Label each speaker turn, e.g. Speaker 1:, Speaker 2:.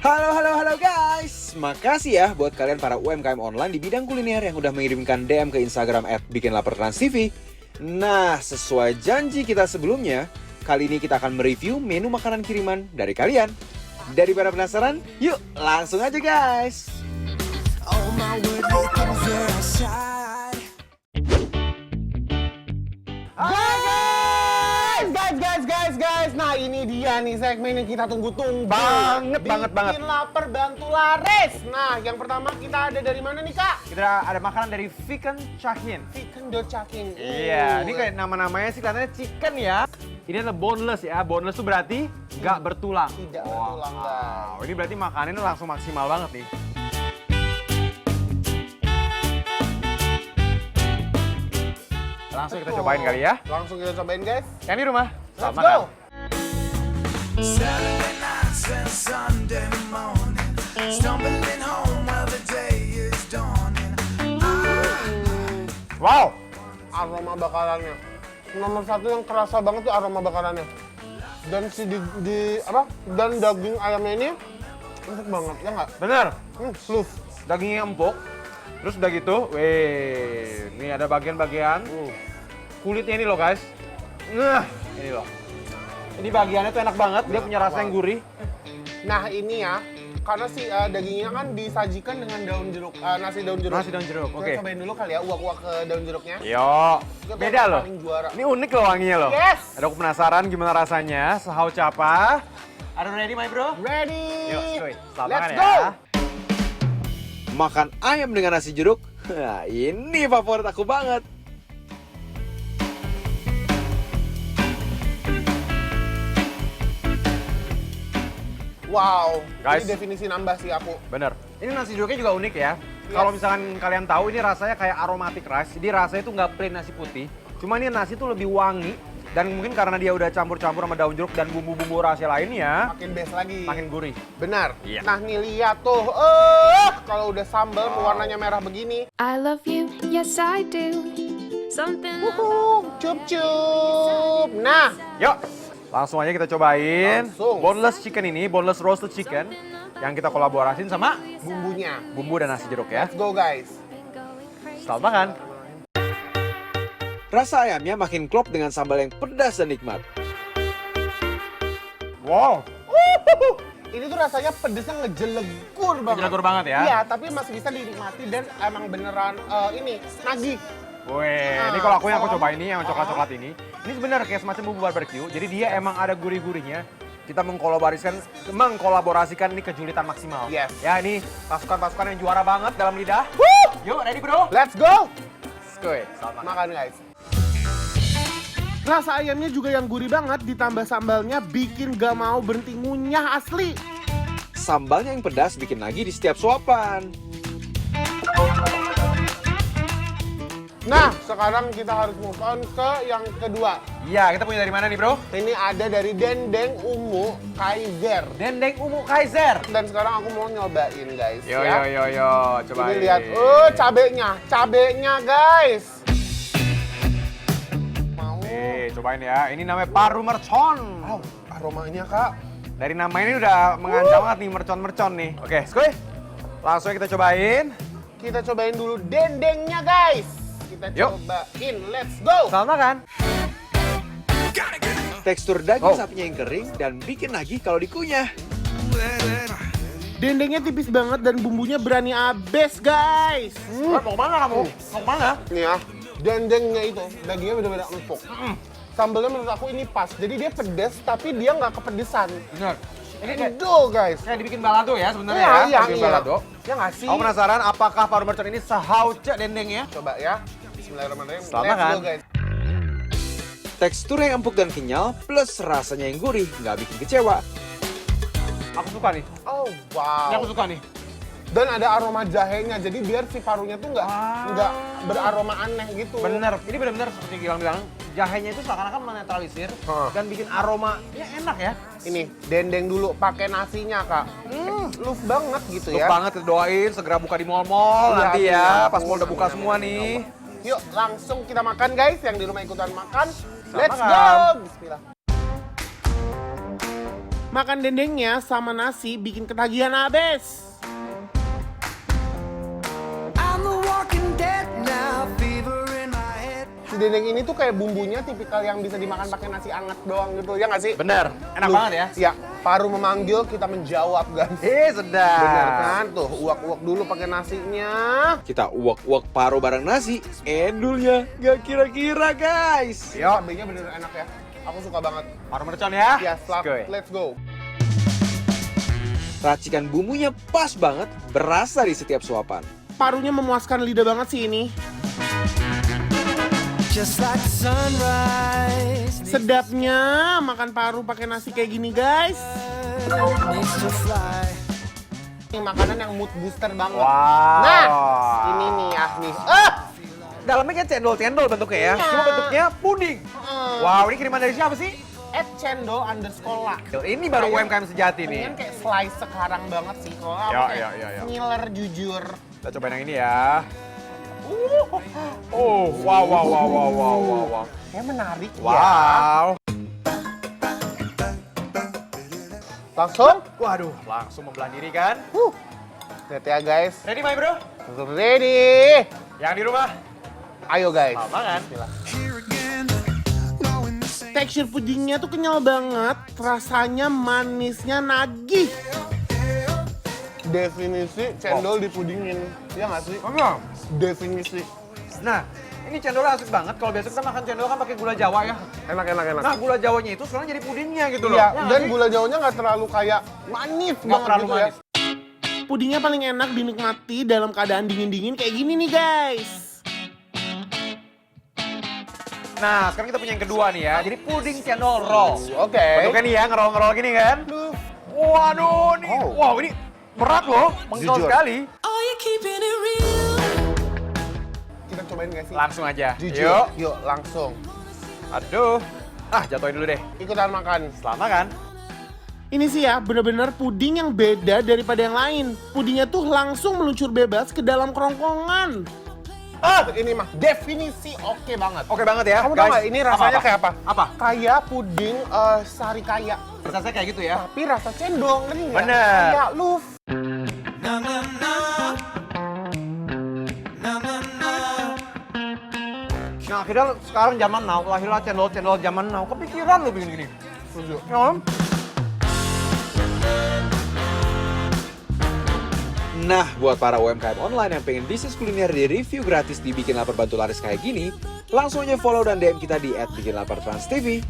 Speaker 1: Halo guys. Makasih ya buat kalian para UMKM online di bidang kuliner yang udah mengirimkan DM ke Instagram @bikinlapertransTV. Nah, sesuai janji kita sebelumnya, kali ini kita akan mereview menu makanan kiriman dari kalian. Daripada penasaran, yuk langsung aja guys.
Speaker 2: Guys, nah ini dia nih segmen yang kita tunggu-tunggu.
Speaker 1: Banget.
Speaker 2: Bikin lapar, bantu laris. Nah, yang pertama kita ada dari mana nih, Kak?
Speaker 3: Kita ada makanan dari Vegan Chakin.
Speaker 2: Vegan do Chakin.
Speaker 3: Iya, ini kayak nama-namanya sih kelihatannya chicken ya. Ini adalah boneless ya. Boneless itu berarti nggak bertulang.
Speaker 2: Tidak bertulang, guys.
Speaker 3: Wow, ini berarti makanannya langsung maksimal banget nih. Langsung kita cobain kali ya.
Speaker 2: Langsung kita cobain, guys.
Speaker 3: Yang di rumah,
Speaker 2: Let's
Speaker 3: selamat
Speaker 2: go.
Speaker 3: makan.
Speaker 4: Saturday nights and Sunday morning, stumbling home while the day is dawning.
Speaker 3: Wow,
Speaker 2: Aroma bakarannya. Nomor satu yang kerasa banget tuh aroma bakarannya. Dan si dan daging ayamnya ini empuk banget, ya nggak?
Speaker 3: bener.
Speaker 2: Loose.
Speaker 3: Dagingnya empuk. Terus udah gitu, weh, ini ada bagian-bagian kulitnya ini loh guys. Nah, ini loh. Ini bagiannya tuh enak banget, dia punya rasa yang gurih.
Speaker 2: Nah ini ya, karena si dagingnya kan disajikan dengan daun jeruk, nasi daun jeruk.
Speaker 3: Nasi daun jeruk,
Speaker 2: Kita
Speaker 3: oke.
Speaker 2: cobain dulu kali ya, uak-uak ke daun jeruknya.
Speaker 3: Yo,
Speaker 2: Itu
Speaker 3: beda
Speaker 2: yang
Speaker 3: loh.
Speaker 2: paling juara.
Speaker 3: Ini unik loh wanginya loh.
Speaker 2: Yes.
Speaker 3: Ada aku penasaran gimana rasanya, sehau capa. Are you ready my bro?
Speaker 2: Ready?
Speaker 3: Yuk, cuy, selamat
Speaker 2: Let's
Speaker 3: makan
Speaker 2: go!
Speaker 3: ya.
Speaker 1: Makan ayam dengan nasi jeruk. Nah, ini favorit aku banget.
Speaker 2: Wow,
Speaker 3: Guys.
Speaker 2: ini definisi nambah sih aku.
Speaker 3: Bener. Ini nasi jeruknya juga unik ya. Kalau misalkan kalian tahu ini rasanya kayak aromatic rice. Jadi rasanya tuh nggak plain nasi putih. Cuma ini nasi tuh lebih wangi. Dan mungkin karena dia udah campur-campur sama daun jeruk dan bumbu-bumbu rahasia lainnya,
Speaker 2: Makin best lagi.
Speaker 3: makin gurih.
Speaker 2: Benar.
Speaker 3: Iya.
Speaker 2: Nah nih lihat tuh, kalau udah sambal warnanya merah begini.
Speaker 5: I love you, yes I do. Something
Speaker 2: Cup-cup. Nah,
Speaker 3: Yuk, langsung aja kita cobain.
Speaker 2: Langsung.
Speaker 3: Boneless chicken ini, boneless roasted chicken. Yang kita kolaborasiin sama
Speaker 2: bumbunya.
Speaker 3: bumbu dan nasi jeruk ya.
Speaker 2: Let's go guys.
Speaker 3: Selamat makan.
Speaker 1: Rasa ayamnya makin klop dengan sambal yang pedas dan nikmat.
Speaker 3: Wow,
Speaker 2: Ini tuh rasanya pedesnya ngejelegur banget.
Speaker 3: Ngejelegur banget ya?
Speaker 2: Iya, tapi masih bisa dinikmati dan emang beneran ini nagih.
Speaker 3: weh, ini kalau aku yang aku coba ini, yang coklat-coklat ini. Ini sebenarnya kayak semacam bumbu barbecue, jadi dia emang ada gurih-gurihnya. Kita mengkolaborasikan ini kejulitan maksimal.
Speaker 2: Yes.
Speaker 3: Ya, ini pasukan-pasukan yang juara banget dalam lidah. Yuk, ready bro?
Speaker 2: Let's go.
Speaker 3: Skuy, selamat makan.
Speaker 2: Makan guys. Rasa ayamnya juga yang gurih banget, ditambah sambalnya bikin gak mau berhenti ngunyah asli.
Speaker 1: Sambalnya yang pedas bikin lagi di setiap suapan.
Speaker 2: Nah, sekarang kita harus move on ke yang kedua.
Speaker 3: Iya, kita punya dari mana nih bro?
Speaker 2: Ini ada dari Dendeng Ungu Kaiser.
Speaker 3: Dendeng Ungu Kaiser.
Speaker 2: Dan sekarang aku mau nyobain guys.
Speaker 3: Yo,
Speaker 2: ya.
Speaker 3: coba.
Speaker 2: Ini lihat, cabenya guys. Mau.
Speaker 3: Nih, cobain ya. Ini namanya paru mercon.
Speaker 2: Wow, aromanya kak.
Speaker 3: Dari nama ini udah mengancam banget nih mercon-mercon nih. Oke, Skuy. Langsung kita cobain.
Speaker 2: Kita cobain dulu dendengnya guys. Kita
Speaker 3: Yuk.
Speaker 2: cobain, let's go.
Speaker 3: Selamat makan.
Speaker 1: Tekstur daging sapinya yang kering dan bikin lagi kalau dikunyah.
Speaker 2: Dendengnya tipis banget dan bumbunya berani abes guys.
Speaker 3: Mau kemana kamu? Mau kemana?
Speaker 2: Nih ya, dendengnya itu dagingnya benar-benar empuk. Sambalnya menurut aku ini pas. Jadi dia pedas tapi dia nggak kepedesan.
Speaker 3: Bener. Ini kayak,
Speaker 2: Endol guys.
Speaker 3: kayak dibikin balado ya sebenarnya
Speaker 2: Iya,
Speaker 3: ya.
Speaker 2: iya,
Speaker 3: Dibikin
Speaker 2: iya.
Speaker 3: balado.
Speaker 2: Ya nggak sih?
Speaker 3: Aku penasaran apakah paru mercon ini sehauce dendengnya?
Speaker 2: Coba ya. Bismillahirrahmanirrahim.
Speaker 3: Selamat
Speaker 2: Let's
Speaker 3: makan.
Speaker 2: go guys.
Speaker 1: Tekstur yang empuk dan kenyal plus rasanya yang gurih nggak bikin kecewa.
Speaker 3: Aku suka nih.
Speaker 2: Oh wow.
Speaker 3: Ini aku suka nih.
Speaker 2: Dan ada aroma jahenya, jadi biar si parunya tuh nggak beraroma aneh gitu.
Speaker 3: Bener. Ini benar-benar seperti Gilang bilang, jahenya itu seakan-akan menetralisir dan bikin aromanya enak ya.
Speaker 2: Ini dendeng dulu pakai nasinya kak. Love banget gitu
Speaker 3: Tuh
Speaker 2: ya.
Speaker 3: banget doain segera buka di mall-mall
Speaker 2: Iya,
Speaker 3: nanti
Speaker 2: iya.
Speaker 3: ya, pas mall udah buka
Speaker 2: Amin,
Speaker 3: semua
Speaker 2: amin,
Speaker 3: nih.
Speaker 2: Yuk langsung kita makan guys, yang di rumah ikutan makan.
Speaker 3: Selamat
Speaker 2: Let's
Speaker 3: makan.
Speaker 2: go. Bismillah. Makan dendengnya sama nasi bikin ketagihan abis.
Speaker 4: I'm the walking dead now, fever in my head.
Speaker 2: Si dendeng ini tuh kayak bumbunya tipikal yang bisa dimakan pakai nasi anget doang gitu, ya nggak sih?
Speaker 3: Bener, enak
Speaker 2: Lu-
Speaker 3: banget ya.
Speaker 2: Iya, paru memanggil kita menjawab guys.
Speaker 3: Sedap.
Speaker 2: Bener kan? Tuh, uak-uak dulu pakai nasinya.
Speaker 1: Kita uak-uak paru bareng nasi, endulnya gak kira-kira guys.
Speaker 2: Yo, cabenya bener enak ya. Aku suka banget.
Speaker 3: Paru mercon ya.
Speaker 2: Ya, slap.
Speaker 3: Let's go.
Speaker 2: Let's go.
Speaker 1: Racikan bumbunya pas banget, berasa di setiap suapan.
Speaker 2: Parunya memuaskan lidah banget sih ini.
Speaker 4: Just like sunrise
Speaker 2: Sedapnya makan paru pakai nasi kayak gini guys.
Speaker 4: needs to fly.
Speaker 2: Ini makanan yang mood booster banget.
Speaker 3: Wow.
Speaker 2: Nah, ini nih ya nih.
Speaker 3: Dalamnya kayak cendol-cendol bentuknya ya.
Speaker 2: Iya.
Speaker 3: Cuma bentuknya puding. Wow, ini kiriman dari siapa sih?
Speaker 2: @cendol_la.
Speaker 3: Ini baru
Speaker 2: Kayak-
Speaker 3: UMKM sejati nih.
Speaker 2: Ini kan kayak slice sekarang banget sih. Kalau aku
Speaker 3: Ya,
Speaker 2: kayak
Speaker 3: ya.
Speaker 2: ngiler jujur.
Speaker 3: Kita cobain yang ini ya. Oh, wow.
Speaker 2: Kayak menarik ya.
Speaker 3: Wow.
Speaker 2: Langsung?
Speaker 3: Waduh, langsung membelah diri kan.
Speaker 2: Lihat ya guys.
Speaker 3: Ready, my bro?
Speaker 2: Ready.
Speaker 3: Yang di rumah,
Speaker 2: Ayo guys.
Speaker 3: sama kan?
Speaker 4: Here again, knowing this ain't
Speaker 2: Tekstur pudingnya tuh kenyal banget. Rasanya manisnya nagih. Definisi cendol dipudingin. Iya nggak sih?
Speaker 3: Enggak.
Speaker 2: Definisi.
Speaker 3: Nah, ini cendolnya asik banget. Kalau biasa kita makan cendol kan pakai gula Jawa ya.
Speaker 2: Enak.
Speaker 3: Nah, gula Jawanya itu sekarang jadi pudingnya gitu loh.
Speaker 2: Iya,
Speaker 3: Ya nggak
Speaker 2: dan
Speaker 3: sih?
Speaker 2: gula jawanya nggak terlalu kayak manis
Speaker 3: Nggak
Speaker 2: banget
Speaker 3: terlalu
Speaker 2: gitu
Speaker 3: manis.
Speaker 2: ya. Pudingnya paling enak dinikmati dalam keadaan dingin-dingin kayak gini nih guys.
Speaker 3: Nah, sekarang kita punya yang kedua nih ya. Jadi puding cendol roll.
Speaker 2: Oke.
Speaker 3: Bentuknya nih ya, ngerol-ngerol gini kan. Waduh, nih.
Speaker 2: Oh.
Speaker 3: Wow, ini berat loh. Mengkal
Speaker 2: Jujur.
Speaker 3: sekali.
Speaker 4: Are you keeping it real?
Speaker 2: Kita cobain gak sih?
Speaker 3: Langsung aja.
Speaker 2: Jujur. Yuk, langsung.
Speaker 3: Aduh. Jatuhin dulu deh.
Speaker 2: Ikutan makan.
Speaker 3: Selama kan?
Speaker 2: Ini sih ya, bener-bener puding yang beda daripada yang lain. Pudingnya tuh langsung meluncur bebas ke dalam kerongkongan. Ini mah definisi oke banget.
Speaker 3: Oke banget ya,
Speaker 2: Kamu tau
Speaker 3: guys.
Speaker 2: gak ini rasanya kayak apa?
Speaker 3: Apa?
Speaker 2: Kayak puding sari kaya.
Speaker 3: Rasanya kayak gitu ya.
Speaker 2: Tapi rasa cendol, ngerti nggak?
Speaker 3: Bener.
Speaker 2: Kayak luf.
Speaker 4: Na na na. Na na na.
Speaker 3: Nah, akhirnya sekarang zaman now, lahirlah cendol-cendol zaman now. Kepikiran lu bikin gini.
Speaker 2: Setuju.
Speaker 3: Ya kan?
Speaker 1: Nah, buat para UMKM online yang pengen bisnis kuliner di review gratis di Bikin Lapar Bantu Laris kayak gini, langsung aja follow dan DM kita di @bikinlapartransTV.